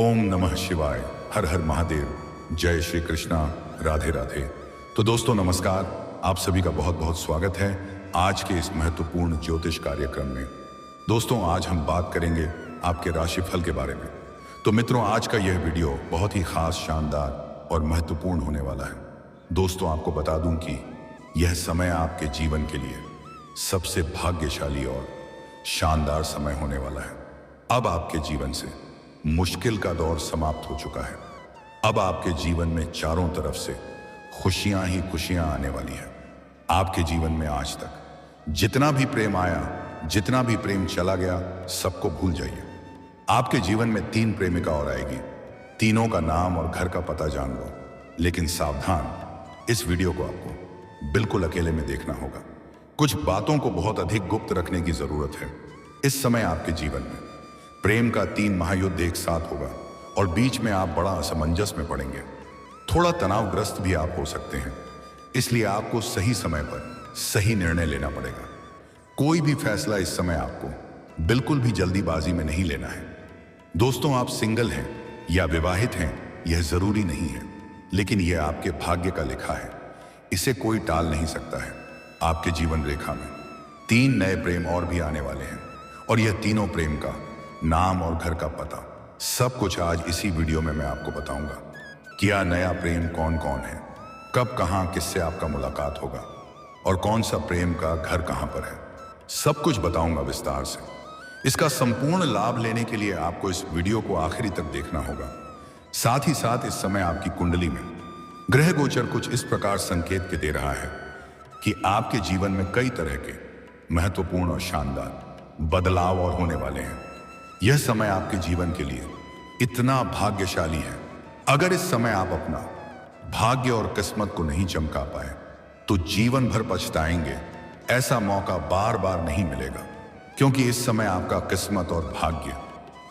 ओम नमः शिवाय। हर हर महादेव। जय श्री कृष्णा। राधे राधे। तो दोस्तों नमस्कार, आप सभी का बहुत बहुत स्वागत है आज के इस महत्वपूर्ण ज्योतिष कार्यक्रम में। दोस्तों आज हम बात करेंगे आपके राशिफल के बारे में। तो मित्रों आज का यह वीडियो बहुत ही खास, शानदार और महत्वपूर्ण होने वाला है। दोस्तों आपको बता दूं कि यह समय आपके जीवन के लिए सबसे भाग्यशाली और शानदार समय होने वाला है। अब आपके जीवन से मुश्किल का दौर समाप्त हो चुका है। अब आपके जीवन में चारों तरफ से खुशियां ही खुशियां आने वाली हैं। आपके जीवन में आज तक जितना भी प्रेम आया, जितना भी प्रेम चला गया, सबको भूल जाइए। आपके जीवन में 3 प्रेमिका और आएगी। तीनों का नाम और घर का पता जान लो, लेकिन सावधान, इस वीडियो को आपको बिल्कुल अकेले में देखना होगा। कुछ बातों को बहुत अधिक गुप्त रखने की जरूरत है। इस समय आपके जीवन में प्रेम का 3 महायुद्ध एक साथ होगा और बीच में आप बड़ा असमंजस में पड़ेंगे। थोड़ा तनावग्रस्त भी आप हो सकते हैं, इसलिए आपको सही समय पर सही निर्णय लेना पड़ेगा। कोई भी फैसला इस समय आपको बिल्कुल भी जल्दीबाजी में नहीं लेना है। दोस्तों आप सिंगल हैं या विवाहित हैं यह जरूरी नहीं है, लेकिन यह आपके भाग्य का लिखा है, इसे कोई टाल नहीं सकता है। आपके जीवन रेखा में 3 नए प्रेम और भी आने वाले हैं और यह तीनों प्रेम का नाम और घर का पता सब कुछ आज इसी वीडियो में मैं आपको बताऊंगा। क्या नया प्रेम कौन कौन है, कब कहां किससे आपका मुलाकात होगा और कौन सा प्रेम का घर कहां पर है, सब कुछ बताऊंगा विस्तार से। इसका संपूर्ण लाभ लेने के लिए आपको इस वीडियो को आखिरी तक देखना होगा। साथ ही साथ इस समय आपकी कुंडली में ग्रह गोचर कुछ इस प्रकार संकेत के दे रहा है कि आपके जीवन में कई तरह के महत्वपूर्ण और शानदार बदलाव और होने वाले हैं। यह समय आपके जीवन के लिए इतना भाग्यशाली है। अगर इस समय आप अपना भाग्य और किस्मत को नहीं चमका पाए तो जीवन भर पछताएंगे। ऐसा मौका बार बार नहीं मिलेगा, क्योंकि इस समय आपका किस्मत और भाग्य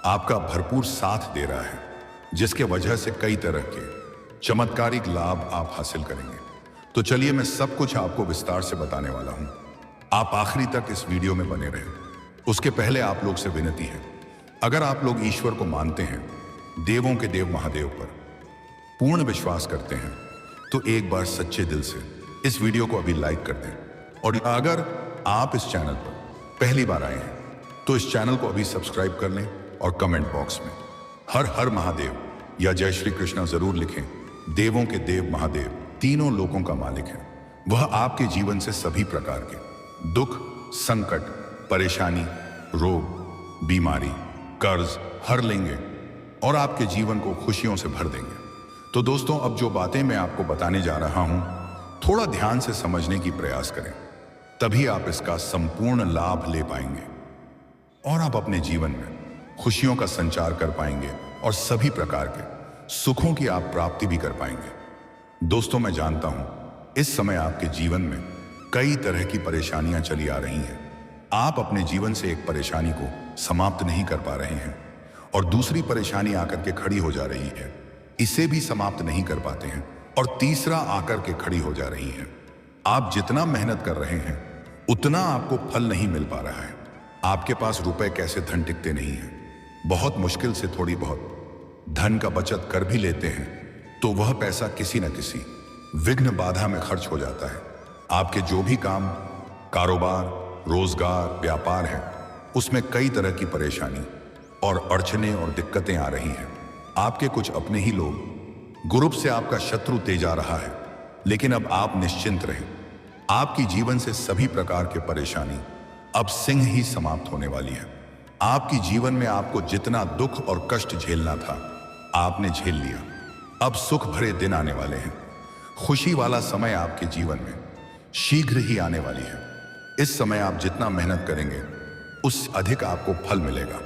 आपका भरपूर साथ दे रहा है, जिसके वजह से कई तरह के चमत्कारिक लाभ आप हासिल करेंगे। तो चलिए मैं सब कुछ आपको विस्तार से बताने वाला हूं। आप आखिरी तक इस वीडियो में बने रहें। उसके पहले आप लोग से विनती है, अगर आप लोग ईश्वर को मानते हैं, देवों के देव महादेव पर पूर्ण विश्वास करते हैं, तो एक बार सच्चे दिल से इस वीडियो को अभी लाइक कर दें। और अगर आप इस चैनल पर पहली बार आए हैं तो इस चैनल को अभी सब्सक्राइब कर लें और कमेंट बॉक्स में हर हर महादेव या जय श्री कृष्णा जरूर लिखें। देवों के देव महादेव तीनों लोकों का मालिक है। वह आपके जीवन से सभी प्रकार के दुख, संकट, परेशानी, रोग, बीमारी, कर्ज हर लेंगे और आपके जीवन को खुशियों से भर देंगे। तो दोस्तों अब जो बातें मैं आपको बताने जा रहा हूं, थोड़ा ध्यान से समझने की प्रयास करें, तभी आप इसका संपूर्ण लाभ ले पाएंगे और आप अपने जीवन में खुशियों का संचार कर पाएंगे और सभी प्रकार के सुखों की आप प्राप्ति भी कर पाएंगे। दोस्तों मैं जानता हूं इस समय आपके जीवन में कई तरह की परेशानियां चली आ रही हैं। आप अपने जीवन से एक परेशानी को समाप्त नहीं कर पा रहे हैं और दूसरी परेशानी आकर के खड़ी हो जा रही है, इसे भी समाप्त नहीं कर पाते हैं और तीसरा आकर के खड़ी हो जा रही है। आप जितना मेहनत कर रहे हैं उतना आपको फल नहीं मिल पा रहा है। आपके पास रुपए कैसे धन टिकते नहीं है। बहुत मुश्किल से थोड़ी बहुत धन का बचत कर भी लेते हैं तो वह पैसा किसी न किसी विघ्न बाधा में खर्च हो जाता है। आपके जो भी काम, कारोबार, रोजगार, व्यापार है, उसमें कई तरह की परेशानी और अड़चने और दिक्कतें आ रही हैं। आपके कुछ अपने ही लोग ग्रुप से आपका शत्रु तेजा रहा है, लेकिन अब आप निश्चिंत रहें। आपकी जीवन से सभी प्रकार के परेशानी अब सिंह ही समाप्त होने वाली है। आपकी जीवन में आपको जितना दुख और कष्ट झेलना था आपने झेल लिया। अब सुख भरे दिन आने वाले हैं। खुशी वाला समय आपके जीवन में शीघ्र ही आने वाली है। इस समय आप जितना मेहनत करेंगे उस अधिक आपको फल मिलेगा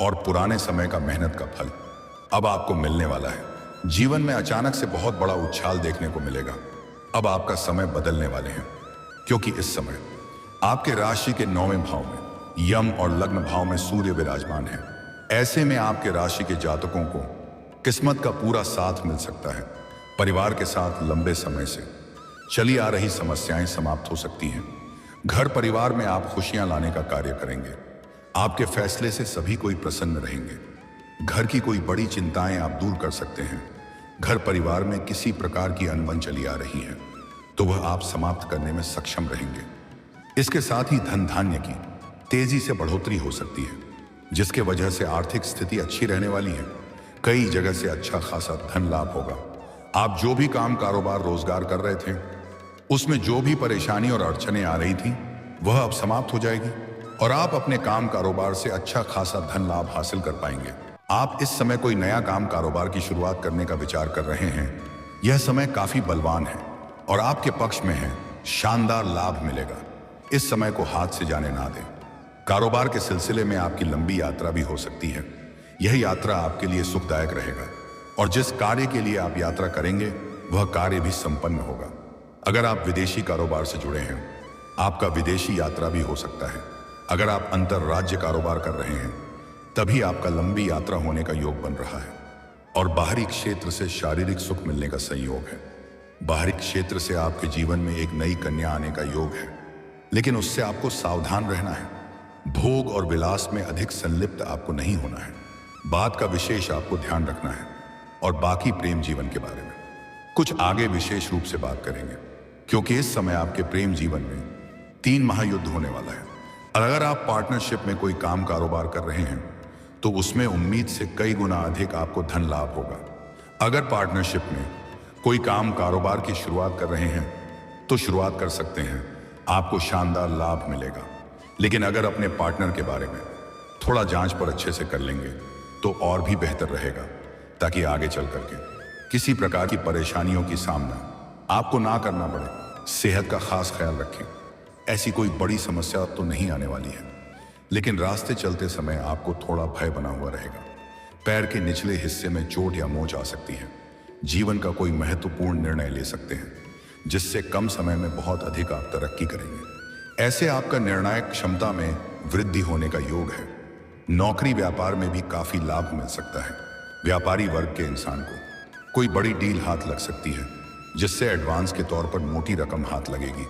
और पुराने समय का मेहनत का फल अब आपको मिलने वाला है। जीवन में अचानक से बहुत बड़ा उछाल देखने को मिलेगा। अब आपका समय बदलने वाले हैं, क्योंकि इस समय आपके राशि के 9वें भाव में यम और लग्न भाव में सूर्य विराजमान है। ऐसे में आपके राशि के जातकों को किस्मत का पूरा साथ मिल सकता है। परिवार के साथ लंबे समय से चली आ रही समस्याएं समाप्त हो सकती हैं। घर परिवार में आप खुशियां लाने का कार्य करेंगे। आपके फैसले से सभी कोई प्रसन्न रहेंगे। घर की कोई बड़ी चिंताएं आप दूर कर सकते हैं। घर परिवार में किसी प्रकार की अनबन चली आ रही है तो वह आप समाप्त करने में सक्षम रहेंगे। इसके साथ ही धन धान्य की तेजी से बढ़ोतरी हो सकती है, जिसके वजह से आर्थिक स्थिति अच्छी रहने वाली है। कई जगह से अच्छा खासा धन लाभ होगा। आप जो भी काम कारोबार रोजगार कर रहे थे उसमें जो भी परेशानी और अड़चनें आ रही थी वह अब समाप्त हो जाएगी और आप अपने काम कारोबार से अच्छा खासा धन लाभ हासिल कर पाएंगे। आप इस समय कोई नया काम कारोबार की शुरुआत करने का विचार कर रहे हैं। यह समय काफी बलवान है और आपके पक्ष में है। शानदार लाभ मिलेगा। इस समय को हाथ से जाने ना दें। कारोबार के सिलसिले में आपकी लंबी यात्रा भी हो सकती है। यह यात्रा आपके लिए सुखदायक रहेगा और जिस कार्य के लिए आप यात्रा करेंगे वह कार्य भी संपन्न होगा। अगर आप विदेशी कारोबार से जुड़े हैं, आपका विदेशी यात्रा भी हो सकता है। अगर आप अंतरराज्य कारोबार कर रहे हैं तभी आपका लंबी यात्रा होने का योग बन रहा है और बाहरी क्षेत्र से शारीरिक सुख मिलने का संयोग है। बाहरी क्षेत्र से आपके जीवन में एक नई कन्या आने का योग है, लेकिन उससे आपको सावधान रहना है। भोग और विलास में अधिक संलिप्त आपको नहीं होना है। बात का विशेष आपको ध्यान रखना है और बाकी प्रेम जीवन के बारे में कुछ आगे विशेष रूप से बात करेंगे, क्योंकि इस समय आपके प्रेम जीवन में 3 महायुद्ध होने वाला है। अगर आप पार्टनरशिप में कोई काम कारोबार कर रहे हैं तो उसमें उम्मीद से कई गुना अधिक आपको धन लाभ होगा। अगर पार्टनरशिप में कोई काम कारोबार की शुरुआत कर रहे हैं तो शुरुआत कर सकते हैं, आपको शानदार लाभ मिलेगा। लेकिन अगर अपने पार्टनर के बारे में थोड़ा जांच पर अच्छे से कर लेंगे तो और भी बेहतर रहेगा, ताकि आगे चल करके किसी प्रकार की परेशानियों की सामना आपको ना करना पड़े। सेहत का खास ख्याल रखें। ऐसी कोई बड़ी समस्या तो नहीं आने वाली है, लेकिन रास्ते चलते समय आपको थोड़ा भय बना हुआ रहेगा। पैर के निचले हिस्से में चोट या मोच आ सकती है। जीवन का कोई महत्वपूर्ण निर्णय ले सकते हैं जिससे कम समय में बहुत अधिक आप तरक्की करेंगे। ऐसे आपका निर्णायक क्षमता में वृद्धि होने का योग है। नौकरी व्यापार में भी काफी लाभ मिल सकता है। व्यापारी वर्ग के इंसान को कोई बड़ी डील हाथ लग सकती है जिससे एडवांस के तौर पर मोटी रकम हाथ लगेगी।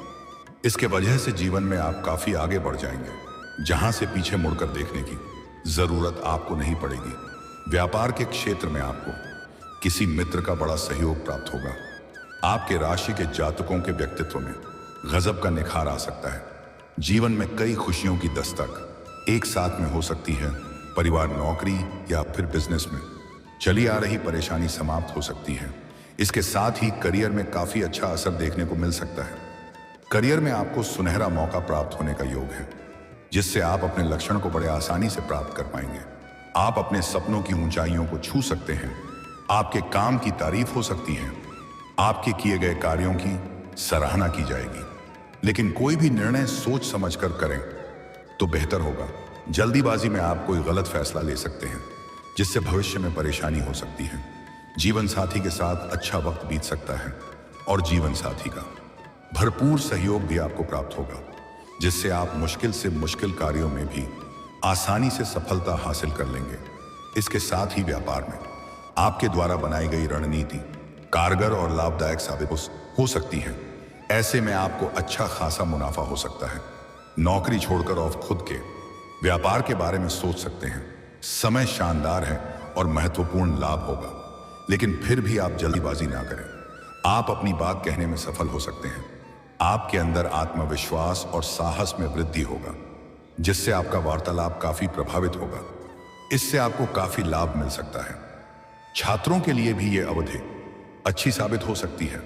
इसके वजह से जीवन में आप काफी आगे बढ़ जाएंगे, जहां से पीछे मुड़कर देखने की जरूरत आपको नहीं पड़ेगी। व्यापार के क्षेत्र में आपको किसी मित्र का बड़ा सहयोग प्राप्त होगा। आपके राशि के जातकों के व्यक्तित्व में गजब का निखार आ सकता है। जीवन में कई खुशियों की दस्तक एक साथ में हो सकती है। परिवार, नौकरी या फिर बिजनेस में चली आ रही परेशानी समाप्त हो सकती है। इसके साथ ही करियर में काफी अच्छा असर देखने को मिल सकता है। करियर में आपको सुनहरा मौका प्राप्त होने का योग है, जिससे आप अपने लक्ष्य को बड़े आसानी से प्राप्त कर पाएंगे। आप अपने सपनों की ऊंचाइयों को छू सकते हैं। आपके काम की तारीफ हो सकती है। आपके किए गए कार्यों की सराहना की जाएगी। लेकिन कोई भी निर्णय सोच समझकर करें तो बेहतर होगा। जल्दीबाजी में आप कोई गलत फैसला ले सकते हैं, जिससे भविष्य में परेशानी हो सकती है। जीवन साथी के साथ अच्छा वक्त बीत सकता है और जीवन साथी का भरपूर सहयोग भी आपको प्राप्त होगा, जिससे आप मुश्किल से मुश्किल कार्यों में भी आसानी से सफलता हासिल कर लेंगे। इसके साथ ही व्यापार में आपके द्वारा बनाई गई रणनीति कारगर और लाभदायक साबित हो सकती है। ऐसे में आपको अच्छा खासा मुनाफा हो सकता है। नौकरी छोड़कर और खुद के व्यापार के बारे में सोच सकते हैं। समय शानदार है और महत्वपूर्ण लाभ होगा, लेकिन फिर भी आप जल्दीबाजी ना करें। आप अपनी बात कहने में सफल हो सकते हैं। आपके अंदर आत्मविश्वास और साहस में वृद्धि होगा, जिससे आपका वार्तालाप काफी प्रभावित होगा। इससे आपको काफी लाभ मिल सकता है। छात्रों के लिए भी यह अवधि अच्छी साबित हो सकती है।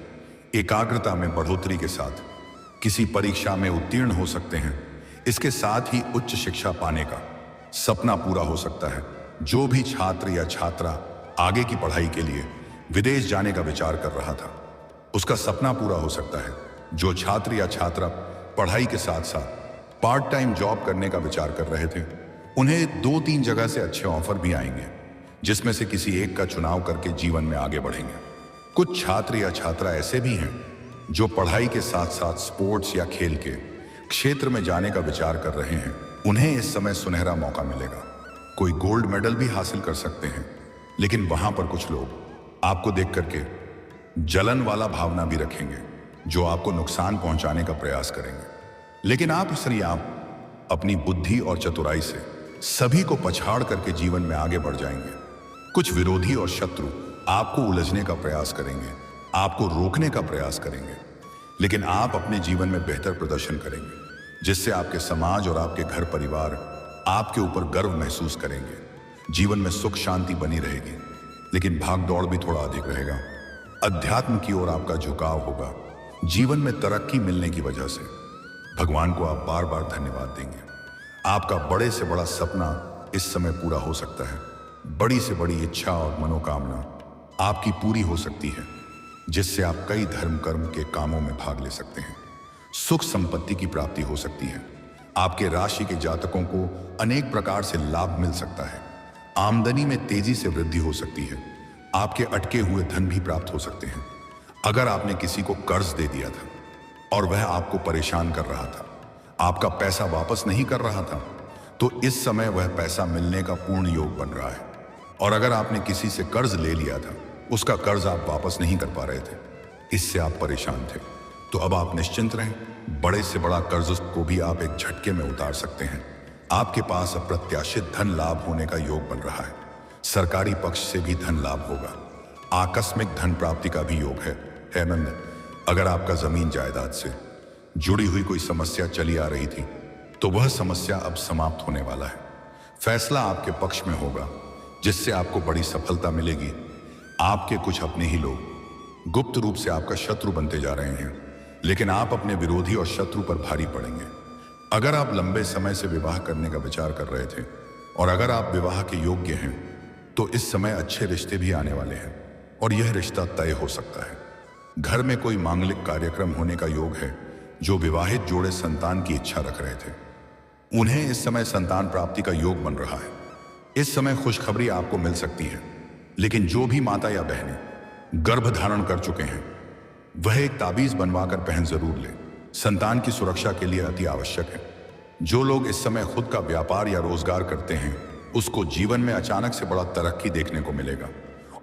एकाग्रता में बढ़ोतरी के साथ किसी परीक्षा में उत्तीर्ण हो सकते हैं। इसके साथ ही उच्च शिक्षा पाने का सपना पूरा हो सकता है। जो भी छात्र या छात्रा आगे की पढ़ाई के लिए विदेश जाने का विचार कर रहा था, उसका सपना पूरा हो सकता है। जो छात्र या छात्रा पढ़ाई के साथ साथ पार्ट टाइम जॉब करने का विचार कर रहे थे, उन्हें 2-3 जगह से अच्छे ऑफर भी आएंगे, जिसमें से किसी एक का चुनाव करके जीवन में आगे बढ़ेंगे। कुछ छात्र या छात्रा ऐसे भी हैं जो पढ़ाई के साथ साथ स्पोर्ट्स या खेल के क्षेत्र में जाने का विचार कर रहे हैं। उन्हें इस समय सुनहरा मौका मिलेगा। कोई गोल्ड मेडल भी हासिल कर सकते हैं, लेकिन वहां पर कुछ लोग आपको देख करके जलन वाला भावना भी रखेंगे, जो आपको नुकसान पहुंचाने का प्रयास करेंगे। लेकिन आप इसलिए आप अपनी बुद्धि और चतुराई से सभी को पछाड़ करके जीवन में आगे बढ़ जाएंगे। कुछ विरोधी और शत्रु आपको उलझने का प्रयास करेंगे, आपको रोकने का प्रयास करेंगे, लेकिन आप अपने जीवन में बेहतर प्रदर्शन करेंगे, जिससे आपके समाज और आपके घर परिवार आपके ऊपर गर्व महसूस करेंगे। जीवन में सुख शांति बनी रहेगी, लेकिन भाग दौड़ भी थोड़ा अधिक रहेगा। अध्यात्म की ओर आपका झुकाव होगा। जीवन में तरक्की मिलने की वजह से भगवान को आप बार बार धन्यवाद देंगे। आपका बड़े से बड़ा सपना इस समय पूरा हो सकता है। बड़ी से बड़ी इच्छा और मनोकामना आपकी पूरी हो सकती है, जिससे आप कई धर्म कर्म के कामों में भाग ले सकते हैं। सुख संपत्ति की प्राप्ति हो सकती है। आपके राशि के जातकों को अनेक प्रकार से लाभ मिल सकता है। आमदनी में तेजी से वृद्धि हो सकती है। आपके अटके हुए धन भी प्राप्त हो सकते हैं। अगर आपने किसी को कर्ज दे दिया था और वह आपको परेशान कर रहा था, आपका पैसा वापस नहीं कर रहा था, तो इस समय वह पैसा मिलने का पूर्ण योग बन रहा है। और अगर आपने किसी से कर्ज ले लिया था, उसका कर्ज आप वापस नहीं कर पा रहे थे, इससे आप परेशान थे, तो अब आप निश्चिंत रहें। बड़े से बड़ा कर्ज को भी आप एक झटके में उतार सकते हैं। आपके पास अप्रत्याशित धन लाभ होने का योग बन रहा है। सरकारी पक्ष से भी धन लाभ होगा। आकस्मिक धन प्राप्ति का भी योग है नंद। अगर आपका जमीन जायदाद से जुड़ी हुई कोई समस्या चली आ रही थी, तो वह समस्या अब समाप्त होने वाला है। फैसला आपके पक्ष में होगा, जिससे आपको बड़ी सफलता मिलेगी। आपके कुछ अपने ही लोग गुप्त रूप से आपका शत्रु बनते जा रहे हैं, लेकिन आप अपने विरोधी और शत्रु पर भारी पड़ेंगे। अगर आप लंबे समय से विवाह करने का विचार कर रहे थे और अगर आप विवाह के योग्य हैं, तो इस समय अच्छे रिश्ते भी आने वाले हैं और यह रिश्ता तय हो सकता है। घर में कोई मांगलिक कार्यक्रम होने का योग है। जो विवाहित जोड़े संतान की इच्छा रख रहे थे, उन्हें इस समय संतान प्राप्ति का योग बन रहा है। इस समय खुशखबरी आपको मिल सकती है, लेकिन जो भी माता या बहनें गर्भ धारण कर चुके हैं, वह एक ताबीज बनवाकर पहन जरूर ले। संतान की सुरक्षा के लिए अति आवश्यक है। जो लोग इस समय खुद का व्यापार या रोजगार करते हैं, उसको जीवन में अचानक से बड़ा तरक्की देखने को मिलेगा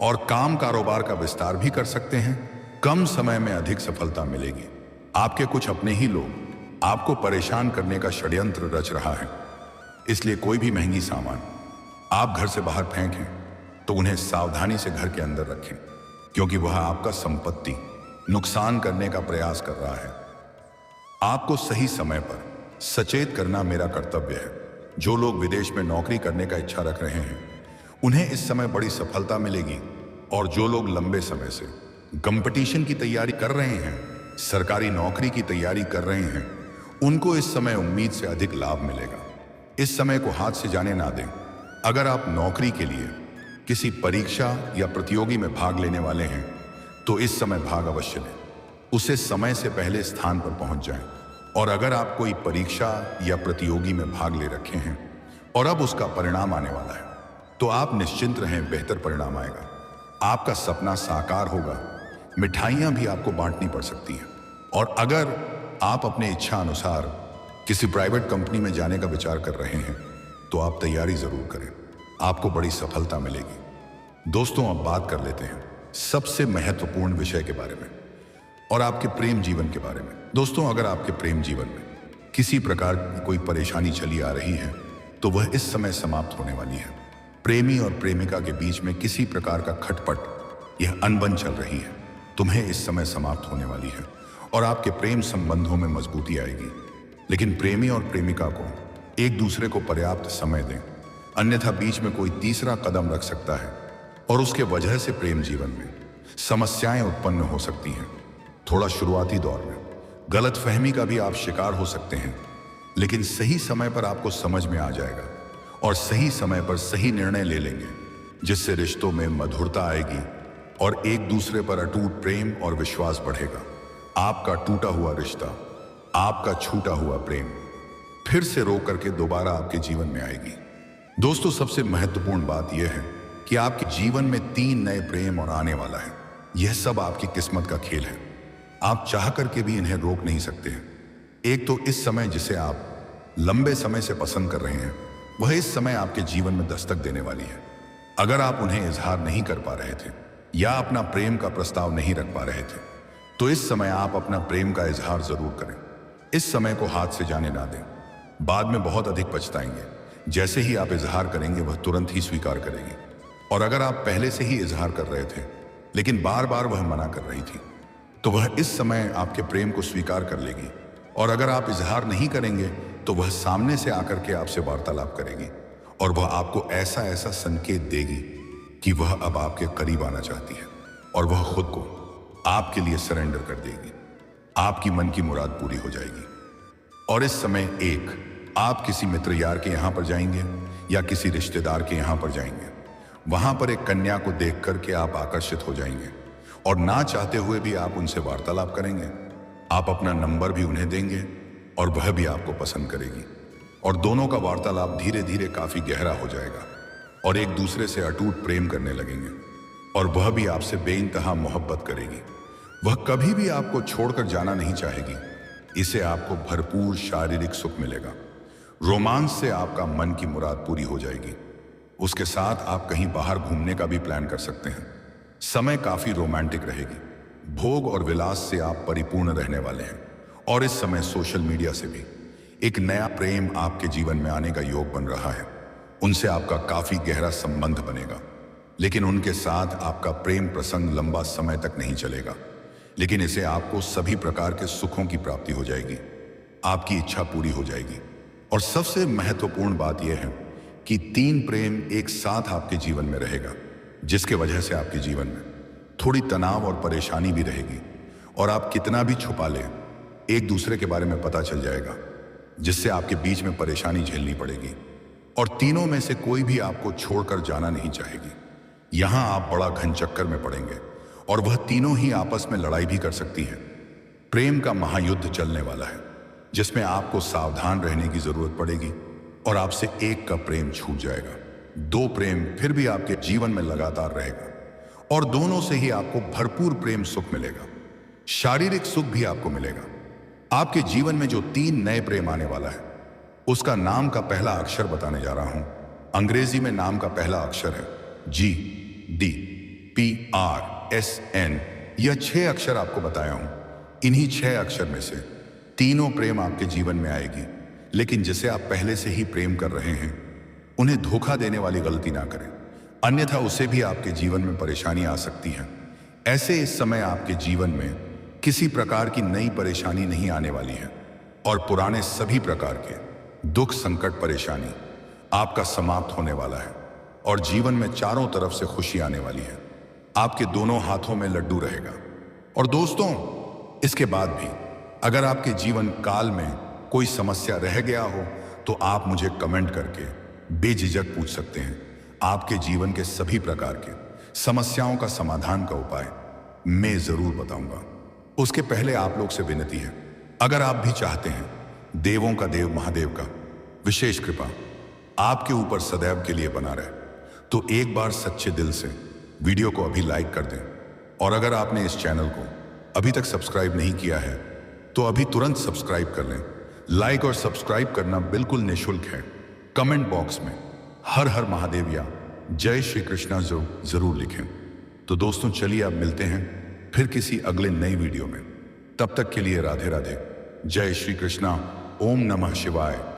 और काम कारोबार का विस्तार भी कर सकते हैं। कम समय में अधिक सफलता मिलेगी। आपके कुछ अपने ही लोग आपको परेशान करने का षड्यंत्र रच रहा है, इसलिए कोई भी महंगी सामान आप घर से बाहर फेंकें तो उन्हें सावधानी से घर के अंदर रखें, क्योंकि वह आपका संपत्ति नुकसान करने का प्रयास कर रहा है। आपको सही समय पर सचेत करना मेरा कर्तव्य है। जो लोग विदेश में नौकरी करने का इच्छा रख रहे हैं, उन्हें इस समय बड़ी सफलता मिलेगी। और जो लोग लंबे समय से कंपटीशन की तैयारी कर रहे हैं, सरकारी नौकरी की तैयारी कर रहे हैं, उनको इस समय उम्मीद से अधिक लाभ मिलेगा। इस समय को हाथ से जाने ना दें। अगर आप नौकरी के लिए किसी परीक्षा या प्रतियोगी में भाग लेने वाले हैं, तो इस समय भाग अवश्य लें। उसे समय से पहले स्थान पर पहुंच जाएं। और अगर आप कोई परीक्षा या प्रतियोगी में भाग ले रखे हैं और अब उसका परिणाम आने वाला है, तो आप निश्चिंत रहें, बेहतर परिणाम आएगा। आपका सपना साकार होगा। मिठाइयां भी आपको बांटनी पड़ सकती हैं। और अगर आप अपने इच्छा अनुसार किसी प्राइवेट कंपनी में जाने का विचार कर रहे हैं, तो आप तैयारी जरूर करें। आपको बड़ी सफलता मिलेगी। दोस्तों, अब बात कर लेते हैं सबसे महत्वपूर्ण विषय के बारे में और आपके प्रेम जीवन के बारे में। दोस्तों, अगर आपके प्रेम जीवन में किसी प्रकार की कोई परेशानी चली आ रही है, तो वह इस समय समाप्त होने वाली है। प्रेमी और प्रेमिका के बीच में किसी प्रकार का खटपट, यह अनबन चल रही है, तुम्हें इस समय समाप्त होने वाली है और आपके प्रेम संबंधों में मजबूती आएगी। लेकिन प्रेमी और प्रेमिका को एक दूसरे को पर्याप्त समय दें, अन्यथा बीच में कोई तीसरा कदम रख सकता है और उसके वजह से प्रेम जीवन में समस्याएं उत्पन्न हो सकती हैं। थोड़ा शुरुआती दौर में गलतफहमी का भी आप शिकार हो सकते हैं, लेकिन सही समय पर आपको समझ में आ जाएगा और सही समय पर सही निर्णय ले लेंगे, जिससे रिश्तों में मधुरता आएगी और एक दूसरे पर अटूट प्रेम और विश्वास बढ़ेगा। आपका टूटा हुआ रिश्ता, आपका छूटा हुआ प्रेम फिर से रो करके दोबारा आपके जीवन में आएगी। दोस्तों, सबसे महत्वपूर्ण बात यह है कि आपके जीवन में 3 नए प्रेम और आने वाला है। यह सब आपकी किस्मत का खेल है। आप चाह करके भी इन्हें रोक नहीं सकते हैं। एक तो इस समय जिसे आप लंबे समय से पसंद कर रहे हैं, वह इस समय आपके जीवन में दस्तक देने वाली है। अगर आप उन्हें इजहार नहीं कर पा रहे थे या अपना प्रेम का प्रस्ताव नहीं रख पा रहे थे, तो इस समय आप अपना प्रेम का इजहार जरूर करें। इस समय को हाथ से जाने ना दें, बाद में बहुत अधिक पछताएंगे। जैसे ही आप इजहार करेंगे, वह तुरंत ही स्वीकार करेंगे। और अगर आप पहले से ही इजहार कर रहे थे लेकिन बार बार वह मना कर रही थी, तो वह इस समय आपके प्रेम को स्वीकार कर लेगी। और अगर आप इजहार नहीं करेंगे तो वह सामने से आकर के आपसे वार्तालाप करेगी और वह आपको ऐसा ऐसा संकेत देगी कि वह अब आपके करीब आना चाहती है और वह खुद को आपके लिए सरेंडर कर देगी। आपकी मन की मुराद पूरी हो जाएगी। और इस समय आप किसी मित्र यार के यहां पर जाएंगे या किसी रिश्तेदार के यहां पर जाएंगे। वहां पर एक कन्या को देख करके आप आकर्षित हो जाएंगे और ना चाहते हुए भी आप उनसे वार्तालाप करेंगे। आप अपना नंबर भी उन्हें देंगे और वह भी आपको पसंद करेगी और दोनों का वार्तालाप धीरे धीरे काफी गहरा हो जाएगा और एक दूसरे से अटूट प्रेम करने लगेंगे और वह भी आपसे बेइंतहा मोहब्बत करेगी। वह कभी भी आपको छोड़कर जाना नहीं चाहेगी। इसे आपको भरपूर शारीरिक सुख मिलेगा। रोमांस से आपका मन की मुराद पूरी हो जाएगी। उसके साथ आप कहीं बाहर घूमने का भी प्लान कर सकते हैं। समय काफी रोमांटिक रहेगी। भोग और विलास से आप परिपूर्ण रहने वाले हैं और इस समय सोशल मीडिया से भी एक नया प्रेम आपके जीवन में आने का योग बन रहा है। उनसे आपका काफी गहरा संबंध बनेगा, लेकिन उनके साथ आपका प्रेम प्रसंग लंबा समय तक नहीं चलेगा। लेकिन इसे आपको सभी प्रकार के सुखों की प्राप्ति हो जाएगी। आपकी इच्छा पूरी हो जाएगी। और सबसे महत्वपूर्ण बात यह है कि 3 प्रेम एक साथ आपके जीवन में रहेगा, जिसके वजह से आपके जीवन में थोड़ी तनाव और परेशानी भी रहेगी और आप कितना भी छुपा लें, एक दूसरे के बारे में पता चल जाएगा, जिससे आपके बीच में परेशानी झेलनी पड़ेगी और तीनों में से कोई भी आपको छोड़कर जाना नहीं चाहेगी। यहां आप बड़ा घन चक्कर में पड़ेंगे और वह तीनों ही आपस में लड़ाई भी कर सकती हैं। प्रेम का महायुद्ध चलने वाला है, जिसमें आपको सावधान रहने की जरूरत पड़ेगी और आपसे एक का प्रेम छूट जाएगा। 2 प्रेम फिर भी आपके जीवन में लगातार रहेगा और दोनों से ही आपको भरपूर प्रेम सुख मिलेगा। शारीरिक सुख भी आपको मिलेगा। आपके जीवन में जो 3 नए प्रेम आने वाला है, उसका नाम का पहला अक्षर बताने जा रहा हूं। अंग्रेजी में नाम का पहला अक्षर है GDPRSN। यह 6 अक्षर आपको बताया हूं। इन्हीं 6 अक्षर में से तीनों प्रेम आपके जीवन में आएगी। लेकिन जिसे आप पहले से ही प्रेम कर रहे हैं, उन्हें धोखा देने वाली गलती ना करें, अन्यथा उसे भी आपके जीवन में परेशानी आ सकती है। ऐसे इस समय आपके जीवन में किसी प्रकार की नई परेशानी नहीं आने वाली है और पुराने सभी प्रकार के दुख, संकट, परेशानी आपका समाप्त होने वाला है और जीवन में चारों तरफ से खुशी आने वाली है। आपके दोनों हाथों में लड्डू रहेगा। और दोस्तों, इसके बाद भी अगर आपके जीवन काल में कोई समस्या रह गया हो तो आप मुझे कमेंट करके बेझिझक पूछ सकते हैं। आपके जीवन के सभी प्रकार के समस्याओं का समाधान का उपाय मैं जरूर बताऊंगा। उसके पहले आप लोग से विनती है, अगर आप भी चाहते हैं देवों का देव महादेव का विशेष कृपा आपके ऊपर सदैव के लिए बना रहे, तो एक बार सच्चे दिल से वीडियो को अभी लाइक कर दें। और अगर आपने इस चैनल को अभी तक सब्सक्राइब नहीं किया है तो अभी तुरंत सब्सक्राइब कर लें। लाइक और सब्सक्राइब करना बिल्कुल निःशुल्क है। कमेंट बॉक्स में हर हर महादेव या जय श्री कृष्णा जरूर लिखें। तो दोस्तों, चलिए अब मिलते हैं फिर किसी अगले नई वीडियो में। तब तक के लिए राधे राधे, जय श्री कृष्णा, ओम नमः शिवाय।